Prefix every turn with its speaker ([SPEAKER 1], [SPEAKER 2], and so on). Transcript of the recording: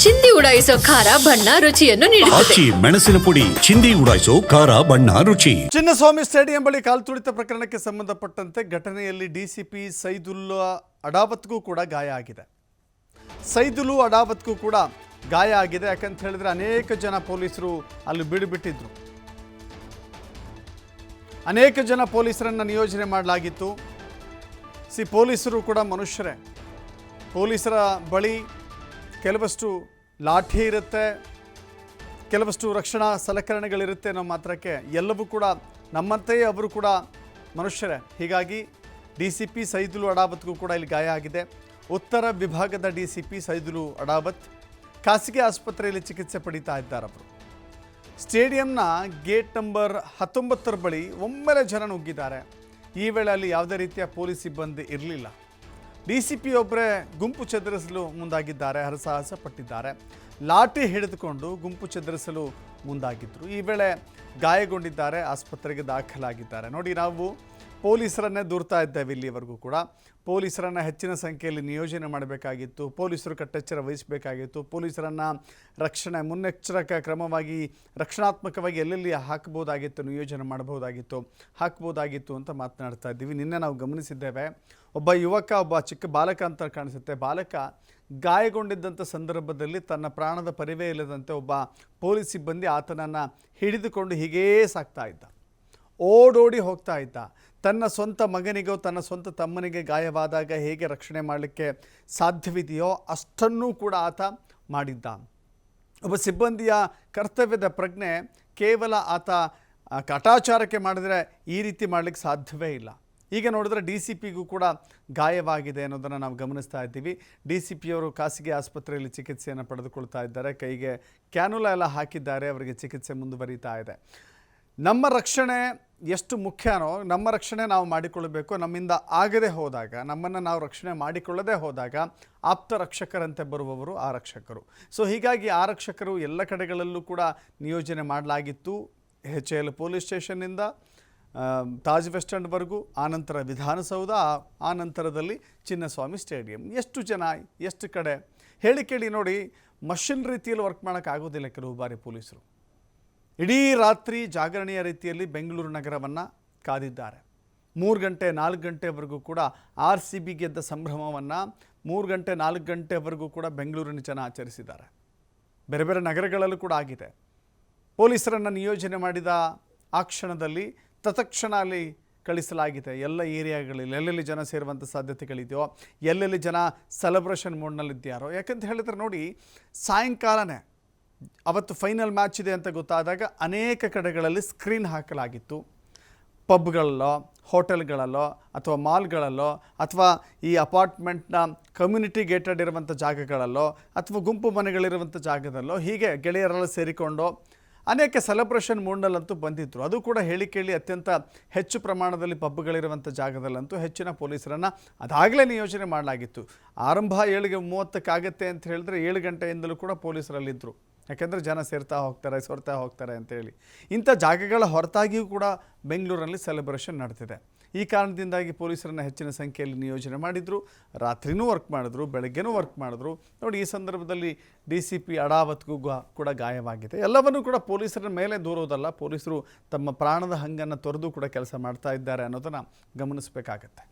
[SPEAKER 1] ಚಿಂದಿ ಉಡಾಯಿಸೋ ಖಾರ ಬಣ್ಣ ರುಚಿಯನ್ನು ನೀಡುತ್ತದೆ.
[SPEAKER 2] ಆಚಿ ಮೆಣಸಿನ ಪುಡಿ ಚಿಂದಿ ಉಡಾಯಿಸೋ ಖಾರ ಬಣ್ಣ ರುಚಿ.
[SPEAKER 3] ಚಿನ್ನಸ್ವಾಮಿ ಸ್ಟೇಡಿಯಂ ಬಳಿ ಕಾಲ್ತುಳಿತ ಪ್ರಕರಣಕ್ಕೆ ಸಂಬಂಧಪಟ್ಟಂತೆ ಘಟನೆಯಲ್ಲಿ ಡಿಸಿಪಿ ಸೈದುಲ್ಲಾ ಅಡಾವತ್ಗೂ ಕೂಡ ಗಾಯ ಆಗಿದೆ. ಸೈದುಲು ಅಡಾವತ್ಗೂ ಕೂಡ ಗಾಯ ಆಗಿದೆ. ಯಾಕಂತ ಹೇಳಿದ್ರೆ ಅನೇಕ ಜನ ಪೊಲೀಸರು ಅಲ್ಲಿ ಬೀಡುಬಿಟ್ಟಿದ್ರು. ಅನೇಕ ಜನ ಪೊಲೀಸರನ್ನು ನಿಯೋಜನೆ ಮಾಡಲಾಗಿತ್ತು. ಪೊಲೀಸರು ಕೂಡ ಮನುಷ್ಯರೇ. ಪೊಲೀಸರ ಬಳಿ ಕೆಲವಷ್ಟು ಲಾಠಿ ಇರುತ್ತೆ, ಕೆಲವಷ್ಟು ರಕ್ಷಣಾ ಸಲಕರಣೆಗಳಿರುತ್ತೆ. ನಮ್ಮ ಮಾತ್ರಕ್ಕೆ ಎಲ್ಲವೂ ಕೂಡ ನಮ್ಮಂತೆಯೇ ಅವರು ಕೂಡ ಮನುಷ್ಯರೇ. ಹೀಗಾಗಿ ಡಿಸಿಪಿ ಸೈದುಲು ಅಡಾವತ್ಗೂ ಕೂಡ ಇಲ್ಲಿ ಗಾಯ ಆಗಿದೆ. ಉತ್ತರ ವಿಭಾಗದ ಡಿಸಿಪಿ ಸೈದುಲು ಅಡಾವತ್ ಖಾಸಗಿ ಆಸ್ಪತ್ರೆಯಲ್ಲಿ ಚಿಕಿತ್ಸೆ ಪಡೀತಾ ಇದ್ದಾರೆ. ಅವರು ಸ್ಟೇಡಿಯಂನ ಗೇಟ್ ನಂಬರ್ 19 ಬಳಿ ಒಮ್ಮೆಲೆ ಜನ ನುಗ್ಗಿದ್ದಾರೆ. ಈ ವೇಳೆ ಅಲ್ಲಿ ಯಾವುದೇ ರೀತಿಯ ಪೊಲೀಸ್ ಸಿಬ್ಬಂದಿ ಇರಲಿಲ್ಲ. ಡಿಸಿಪಿ ಒಬ್ಬರೇ ಗುಂಪು ಚದುರಿಸಲು ಮುಂದಾಗಿದ್ದಾರೆ, ಹರಸಾಹಸ ಪಟ್ಟಿದ್ದಾರೆ. ಲಾಠಿ ಹಿಡಿದುಕೊಂಡು ಗುಂಪು ಚದುರಿಸಲು ಮುಂದಾಗಿದ್ದರು. ಈ ವೇಳೆ ಗಾಯಗೊಂಡಿದ್ದಾರೆ, ಆಸ್ಪತ್ರೆಗೆ ದಾಖಲಾಗಿದ್ದಾರೆ. ನೋಡಿ, ನಾವು ಪೊಲೀಸರನ್ನೇ ದೂರ್ತಾ ಇದ್ದೇವೆ. ಇಲ್ಲಿವರೆಗೂ ಕೂಡ ಪೊಲೀಸರನ್ನು ಹೆಚ್ಚಿನ ಸಂಖ್ಯೆಯಲ್ಲಿ ನಿಯೋಜನೆ ಮಾಡಬೇಕಾಗಿತ್ತು, ಪೊಲೀಸರು ಕಟ್ಟೆಚ್ಚರ ವಹಿಸಬೇಕಾಗಿತ್ತು, ಪೊಲೀಸರನ್ನು ರಕ್ಷಣೆ ಮುನ್ನೆಚ್ಚರಿಕಾ ಕ್ರಮವಾಗಿ ರಕ್ಷಣಾತ್ಮಕವಾಗಿ ಎಲ್ಲೆಲ್ಲಿ ಹಾಕಬಹುದಾಗಿತ್ತು, ನಿಯೋಜನೆ ಹಾಕಬಹುದಾಗಿತ್ತು ಅಂತ ಮಾತನಾಡ್ತಾ ಇದ್ದೀವಿ. ನಿನ್ನೆ ನಾವು ಗಮನಿಸಿದ್ದೇವೆ, ಒಬ್ಬ ಯುವಕ, ಒಬ್ಬ ಚಿಕ್ಕ ಬಾಲಕ ಅಂತ ಕಾಣಿಸುತ್ತೆ, ಬಾಲಕ ಗಾಯಗೊಂಡಿದ್ದಂಥ ಸಂದರ್ಭದಲ್ಲಿ ತನ್ನ ಪ್ರಾಣದ ಪರಿವೇ ಇಲ್ಲದಂತೆ ಒಬ್ಬ ಪೊಲೀಸ್ ಸಿಬ್ಬಂದಿ ಆತನನ್ನು ಹಿಡಿದುಕೊಂಡು ಹೀಗೇ ಸಾಕ್ತಾ ಇದ್ದ, ಓಡೋಡಿ ಹೋಗ್ತಾ ಇದ್ದ. ತನ್ನ ಸ್ವಂತ ಮಗನಿಗೋ ತನ್ನ ಸ್ವಂತ ತಮ್ಮನಿಗೆ ಗಾಯವಾದಾಗ ಹೇಗೆ ರಕ್ಷಣೆ ಮಾಡಲಿಕ್ಕೆ ಸಾಧ್ಯವಿದೆಯೋ ಅಷ್ಟನ್ನೂ ಕೂಡ ಆತ ಮಾಡಿದ್ದ. ಒಬ್ಬ ಸಿಬ್ಬಂದಿಯ ಕರ್ತವ್ಯದ ಪ್ರಜ್ಞೆ ಕೇವಲ ಆತ ಕಾಟಾಚಾರಕ್ಕೆ ಮಾಡಿದರೆ ಈ ರೀತಿ ಮಾಡಲಿಕ್ಕೆ ಸಾಧ್ಯವೇ ಇಲ್ಲ. ಈಗ ನೋಡಿದ್ರೆ ಡಿ ಸಿ ಪಿಗೂ ಕೂಡ ಗಾಯವಾಗಿದೆ ಅನ್ನೋದನ್ನು ನಾವು ಗಮನಿಸ್ತಾ ಇದ್ದೀವಿ. ಡಿ ಸಿ ಪಿಯವರು ಖಾಸಗಿ ಆಸ್ಪತ್ರೆಯಲ್ಲಿ ಚಿಕಿತ್ಸೆಯನ್ನು ಪಡೆದುಕೊಳ್ತಾ ಇದ್ದಾರೆ. ಕೈಗೆ ಕ್ಯಾನುಲಾ ಎಲ್ಲ ಹಾಕಿದ್ದಾರೆ, ಅವರಿಗೆ ಚಿಕಿತ್ಸೆ ಮುಂದುವರಿತಾ ಇದೆ. ನಮ್ಮ ರಕ್ಷಣೆ ಎಷ್ಟು ಮುಖ್ಯನೋ, ನಮ್ಮ ರಕ್ಷಣೆ ನಾವು ಮಾಡಿಕೊಳ್ಳಬೇಕು. ನಮ್ಮಿಂದ ಆಗದೆ ಹೋದಾಗ, ನಮ್ಮನ್ನು ನಾವು ರಕ್ಷಣೆ ಮಾಡಿಕೊಳ್ಳದೆ ಹೋದಾಗ ಆಪ್ತ ರಕ್ಷಕರಂತೆ ಬರುವವರು ಆರಕ್ಷಕರು. ಹೀಗಾಗಿ ಆರಕ್ಷಕರು ಎಲ್ಲ ಕಡೆಗಳಲ್ಲೂ ಕೂಡ ನಿಯೋಜನೆ ಮಾಡಲಾಗಿತ್ತು. HAL ಪೊಲೀಸ್ ಸ್ಟೇಷನ್ನಿಂದ ತಾಜ್ ವೆಸ್ಟ್ ಎಂಡ್ವರೆಗೂ, ಆನಂತರ ವಿಧಾನಸೌಧ, ಆನಂತರದಲ್ಲಿ ಚಿನ್ನಸ್ವಾಮಿ ಸ್ಟೇಡಿಯಂ. ಎಷ್ಟು ಜನ, ಎಷ್ಟು ಕಡೆ ಹೇಳಿ ಕೇಳಿ ನೋಡಿ. ಮಷಿನ್ ರೀತಿಯಲ್ಲಿ ವರ್ಕ್ ಮಾಡೋಕ್ಕಾಗೋದಿಲ್ಲ ಕೆಲವು ಬಾರಿ ಪೊಲೀಸರು. ಇಡೀ ರಾತ್ರಿ ಜಾಗರಣೆಯ ರೀತಿಯಲ್ಲಿ ಬೆಂಗಳೂರು ನಗರವನ್ನು ಕಾದಿದ್ದಾರೆ. 3 ಗಂಟೆ 4 ಗಂಟೆವರೆಗೂ ಕೂಡ RCB ಗೆದ್ದ ಸಂಭ್ರಮವನ್ನು 3 ಗಂಟೆ 4 ಗಂಟೆವರೆಗೂ ಕೂಡ ಬೆಂಗಳೂರಿನ ಜನ ಆಚರಿಸಿದ್ದಾರೆ. ಬೇರೆ ಬೇರೆ ನಗರಗಳಲ್ಲೂ ಕೂಡ ಆಗಿದೆ. ಪೊಲೀಸರನ್ನು ನಿಯೋಜನೆ ಮಾಡಿದ ಆ ಕ್ಷಣದಲ್ಲಿ ತತ್ಕ್ಷಣ ಅಲ್ಲಿ ಕಳಿಸಲಾಗಿದೆ. ಎಲ್ಲ ಏರಿಯಾಗಳಲ್ಲಿ ಎಲ್ಲೆಲ್ಲಿ ಜನ ಸೇರುವಂಥ ಸಾಧ್ಯತೆಗಳಿದೆಯೋ, ಎಲ್ಲೆಲ್ಲಿ ಜನ ಸೆಲೆಬ್ರೇಷನ್ ಮೋಡ್ನಲ್ಲಿದ್ದಾರೋ. ಯಾಕಂತ ಹೇಳಿದ್ರೆ ನೋಡಿ, ಸಾಯಂಕಾಲನೇ ಅವತ್ತು ಫೈನಲ್ ಮ್ಯಾಚ್ ಇದೆ ಅಂತ ಗೊತ್ತಾದಾಗ ಅನೇಕ ಕಡೆಗಳಲ್ಲಿ ಸ್ಕ್ರೀನ್ ಹಾಕಲಾಗಿತ್ತು. ಪಬ್ಗಳಲ್ಲೋ, ಹೋಟೆಲ್ಗಳಲ್ಲೋ, ಅಥವಾ ಮಾಲ್ಗಳಲ್ಲೋ, ಅಥವಾ ಈ ಅಪಾರ್ಟ್ಮೆಂಟ್ನ ಕಮ್ಯುನಿಟಿ ಗೇಟೆಡ್ ಇರುವಂಥ ಜಾಗಗಳಲ್ಲೋ, ಅಥವಾ ಗುಂಪು ಮನೆಗಳಿರುವಂಥ ಜಾಗದಲ್ಲೋ, ಹೀಗೆ ಗೆಳೆಯರೆಲ್ಲ ಸೇರಿಕೊಂಡು ಅನೇಕ ಸೆಲೆಬ್ರೇಷನ್ ಮೂಡ್ನಲ್ಲಂತೂ ಬಂದಿದ್ದರು. ಅದು ಕೂಡ ಹೇಳಿ ಕೇಳಿ ಅತ್ಯಂತ ಹೆಚ್ಚು ಪ್ರಮಾಣದಲ್ಲಿ ಪಬ್ಗಳಿರುವಂಥ ಜಾಗದಲ್ಲಂತೂ ಹೆಚ್ಚಿನ ಪೊಲೀಸರನ್ನು ಅದಾಗಲೇ ನಿಯೋಜನೆ ಮಾಡಲಾಗಿತ್ತು. ಆರಂಭ 7:30 ಅಂತ ಹೇಳಿದ್ರೆ 7 ಗಂಟೆಯಿಂದಲೂ ಕೂಡ ಪೊಲೀಸರಲ್ಲಿದ್ದರು. ಯಾಕೆಂದರೆ ಜನ ಸೋರ್ತಾ ಹೋಗ್ತಾರೆ ಅಂತೇಳಿ. ಇಂಥ ಜಾಗಗಳ ಹೊರತಾಗಿಯೂ ಕೂಡ ಬೆಂಗಳೂರಲ್ಲಿ ಸೆಲೆಬ್ರೇಷನ್ ನಡೆದಿದೆ. ಈ ಕಾರಣದಿಂದಾಗಿ ಪೊಲೀಸರನ್ನು ಹೆಚ್ಚಿನ ಸಂಖ್ಯೆಯಲ್ಲಿ ನಿಯೋಜನೆ ಮಾಡಿದರು. ರಾತ್ರಿನೂ ವರ್ಕ್ ಮಾಡಿದ್ರು, ಬೆಳಗ್ಗೆನೂ ವರ್ಕ್ ಮಾಡಿದ್ರು. ನೋಡಿ, ಈ ಸಂದರ್ಭದಲ್ಲಿ DCP ಅಡಾವತ್ಗೂ ಕೂಡ ಗಾಯವಾಗಿದೆ. ಎಲ್ಲವನ್ನೂ ಕೂಡ ಪೊಲೀಸರ ಮೇಲೆ ದೂರೋದಲ್ಲ, ಪೊಲೀಸರು ತಮ್ಮ ಪ್ರಾಣದ ಹಂಗನ್ನು ತೊರೆದು ಕೂಡ ಕೆಲಸ ಮಾಡ್ತಾ ಇದ್ದಾರೆ ಅನ್ನೋದನ್ನು ಗಮನಿಸಬೇಕಾಗತ್ತೆ.